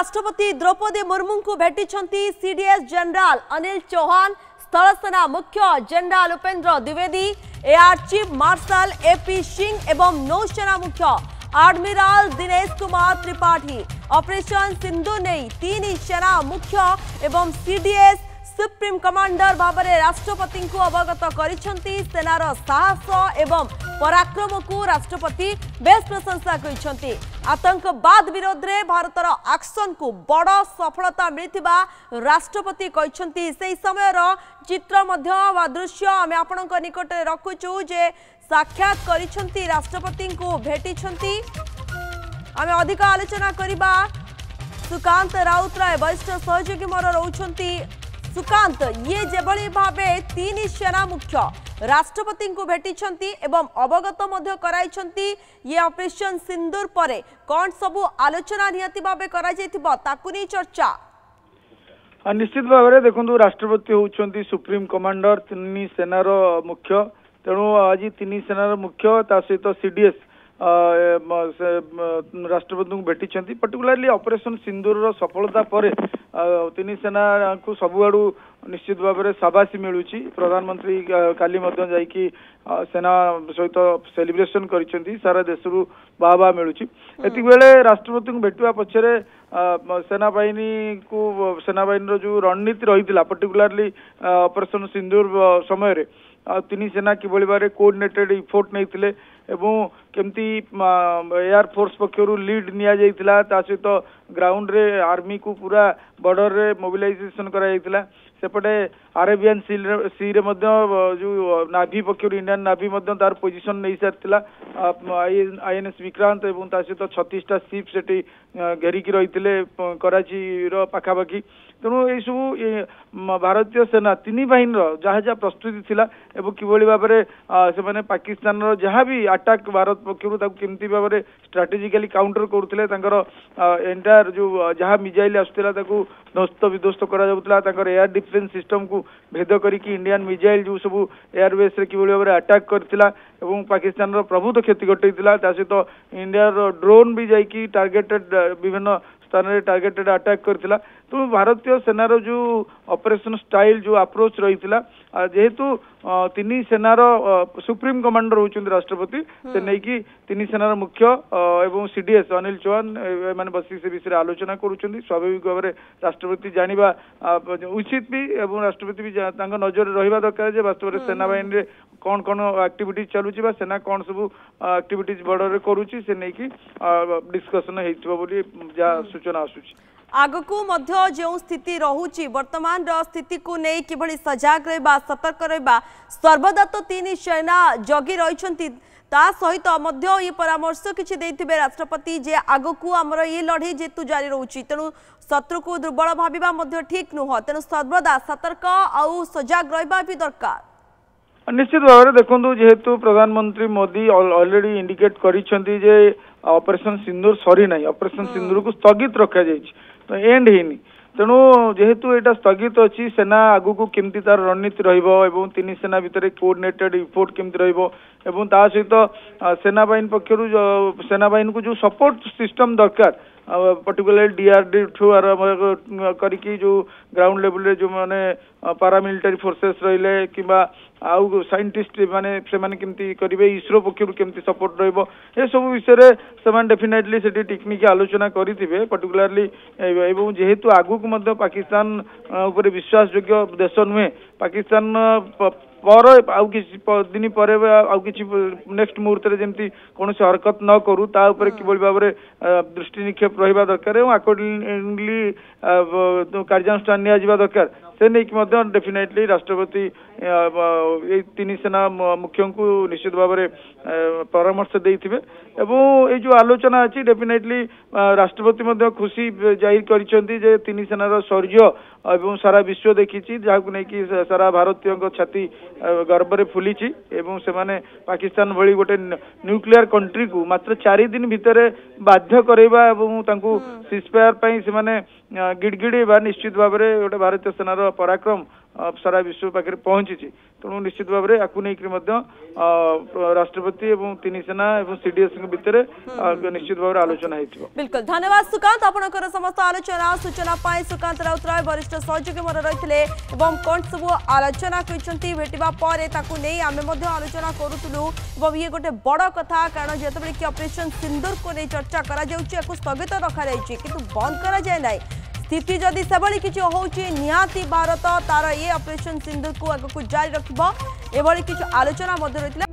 राष्ट्रपति द्रौपदी मुर्मू को भेटी सीडीएस जनरल अनिल चौहान, स्थल सेना मुख्य general Upendra Dwivedi, AR chief marshal AP Singh एवं नौसेना मुख्य एडमिरल दिनेश कुमार त्रिपाठी ऑपरेशन सिंधु नहीं तीन सेना मुख्य एवं सीडीएस सुप्रीम कमांडर भावरे राष्ट्रपति को अवगत करिसेंती। सेनार साहस एवं पराक्रम को राष्ट्रपति बेस प्रशंसा करिसेंती। आतंकवाद विरोध में भारतर एक्शन को बड़ सफलता मिलथिबा राष्ट्रपति कहिसेंती। सेही समयर चित्र मध्य वा दृश्य आमे आपनक निकट रखुचु जे साक्षात करिसेंती, राष्ट्रपति को भेटिसेंती। आमे अधिक आलोचना करिबा सुकांत राउतराय वरिष्ठ सहयोगी मोर रहउछंती। सुकांत, ये जेभली भावे तीन सेना मुख्य राष्ट्रपति को भेटिछंती एवं अवगत मध्य कराइछंती ये ऑपरेशन सिंदूर परे कौन सबु आलोचना नियति भावे करा जायतिबा ताकु नै चर्चा। निश्चित भाव में देखो राष्ट्रपति होउछंती सुप्रीम कमांडर तीन सेनार मुख्य, तेणु आज तीन सेनार मुख्य ता सहित सीडीएस राष्ट्रपति को भेटी पर्टिकुलाली ऑपरेशन सिंदूर सफलता पर तीन सेना को सबुआड़ू निश्चित भाव में शाबाशी मिलूँ। प्रधानमंत्री काली जाइकी सेना सहित सेलिब्रेशन करिसेंती, सारा देश रु बाबा मिलूँ। एति बेले राष्ट्रपति को भेटवा पछरे सेनाबाहिनी को सेनाबाहिनी जो रणनीति रही पर्टिकुलाली ऑपरेशन सिंदूर समय तीन सेना किभली भाव कोऑर्डिनेटेड इफोर्ट नहीं एवं केमती एयर फोर्स पक्षर लीड निया जाइतिला, ता सहित ग्राउंड रे आर्मी को पूरा बॉर्डर रे मोबिलाइजेशन करा जाइतिला। सेपटे अरेबियन सी रे जो नाभी पक्षर इंडियन नाभी तार पोजिशन नहीं सारी आईएनएस विक्रांत एवं ता सहित 36टा शिप से घेरिकी रही कराची पाखापाखि। तेणु ये सब भारतीय सेना तीन बाहिनी जहाँ जहाँ प्रस्तुति थिला एवं किभली भाव से पाकिस्तान जहाँ भी अटैक भारत पक्षर केमती भाव में स्ट्राटेजिकली काउंटर करुले एंटायर जो जहाँ मिजाइल आसुला ध्वस्त विध्वस्त कर एयर डिफेन्स सिस्टम को भेद करके इंडियन मिजाइल जो सब एयरबेस रे किभली भाव में अटैक करथिला एवं पाकिस्तान प्रभुत क्षति घटैतिला। सहित इंडिया ड्रोन भी जाइकी टार्गेटेड विभिन्न स्थान में टार्गेटेड अटैक करथिला। तो भारतीय सेनार जो ऑपरेशन स्टाइल जो अप्रोच रही जेहेतु तीन सेनार सुप्रीम कमांडर होती राष्ट्रपति से नहीं कि तीन सेनार मुख्य एवं सीडीएस अनिल चौहान मैंने बसी से विषय आलोचना करुँच। स्वाभाविक भाव में राष्ट्रपति जानिबा उचित भी एवं राष्ट्रपति भी नजर रहा दरकार वास्तव में सेनाबाहिनी में कौन कौन एक्टिविटीज चलुची सेना कौन सब एक्टिविटीज बॉर्डर में करुँची से नहीं कि डिस्कसन होगा सूचना आसूची। आगकू मध्य जो स्थिति रहुची वर्तमान स्थिति को नहीं किभली सजग रहिबा सतर्क रहिबा सर्वदा तो तीन सेना जगी रहिछंती ता सहित मध्य ये परामर्श किछि देथिबे राष्ट्रपति जे आगकू हमर ये लड़ाई जेतु जारी रहुची तेणु शत्रु को दुर्बल भाबिबा मध्य ठीक नुह, तेणु सर्वदा सतर्क आउ सजग रहिबा भी दरकार। निश्चित भाव में देखो जेहेतु प्रधानमंत्री मोदी ऑलरेडी इंडिकेट करिसेंती जे ऑपरेशन सिंदूर सरी नहीं, ऑपरेशन सिंदूर को स्थगित रखा जाइए तो एंड हैनी। तेणु जेहेतु यहाँ स्थगित अच्छी सेना आगु को केमती तार रणनीति रही तीन सेना भितर कोऑर्डिनेटेड इफोर्ट केमती रही ता सहित सेनाबाहिनी पक्षर सेनाबाहिनी को जो सपोर्ट सिस्टम दरकार पर्टिकुलर डीआरडी ठू आरंभ करके जो ग्राउंड लेवल रे जो माने पारामिलिटारी फोर्सेस रहिले किबा आउ साइंटिस्ट माने से माने केमती करिवे इसरो पक्षर केमती सपोर्ट रहइबो ए सब विषय रे समान डेफिनेटली सेठी टेक्निक आलोचना करिथिबे पर्टिकुलरली एवं जेहेतु आगु को मध्य पाकिस्तान ऊपर विश्वास योग्य देश नुहे पाकिस्तान पर आउ किसी दिन पर आउ किसी नेक्स्ट मुहूर्त रे जेमती कौन से हरकत न करू ता ऊपर किभली भाव में दृष्टि निक्षेप रहिबा दरकार एवं अकॉर्डिंगली कार्यानुष्ठान निया जिबा दरकार से नहीं कि डेफिनेटली राष्ट्रपति तीन सेना मुख्यों को निश्चित भाव में परामर्श देथिबे एवं ये जो आलोचना अच्छी डेफिनेटली राष्ट्रपति खुशी जाहिर करिसेंती जे तीन सेनार शौर्य एवं सारा विश्व देखी जहाँ को नहीं सारा भारतीय छाती गर्व में फुली एवं से माने पाकिस्तान भली गोटे न्यूक्लियर कंट्री को मात्र 4 दिन भितर बाध्य करवा एवं सीजफायर से गिड़गिड़ेबा निश्चित भाव में गोटे भारतीय सेनार पराक्रम सारा विश्व पाखे पहुंची तेणु निश्चित भाव में आपको लेकिन राष्ट्रपति एवं तीन सेना एवं सीडीएस भितर निश्चित भाव में आलोचना हो। बिल्कुल धन्यवाद सुकांत आपनकर समस्त आलोचना सूचना पाई सुकांत राउतराय वरिष्ठ सहयोगी मोर रही कौन सब आलोचना कहते भेटा पर आमे आलोचना करूँ ये गोटे बड़ कथा कारण जिते कि ऑपरेशन सिंदूर को नहीं चर्चा करा स्थगित रखा कि बंद करा जाए ना स्थिति जदि से किसी होची निहाती भारत तार ये ऑपरेशन सिंदूर को आगे जारी रखिबो एभली किछु आलोचना रही।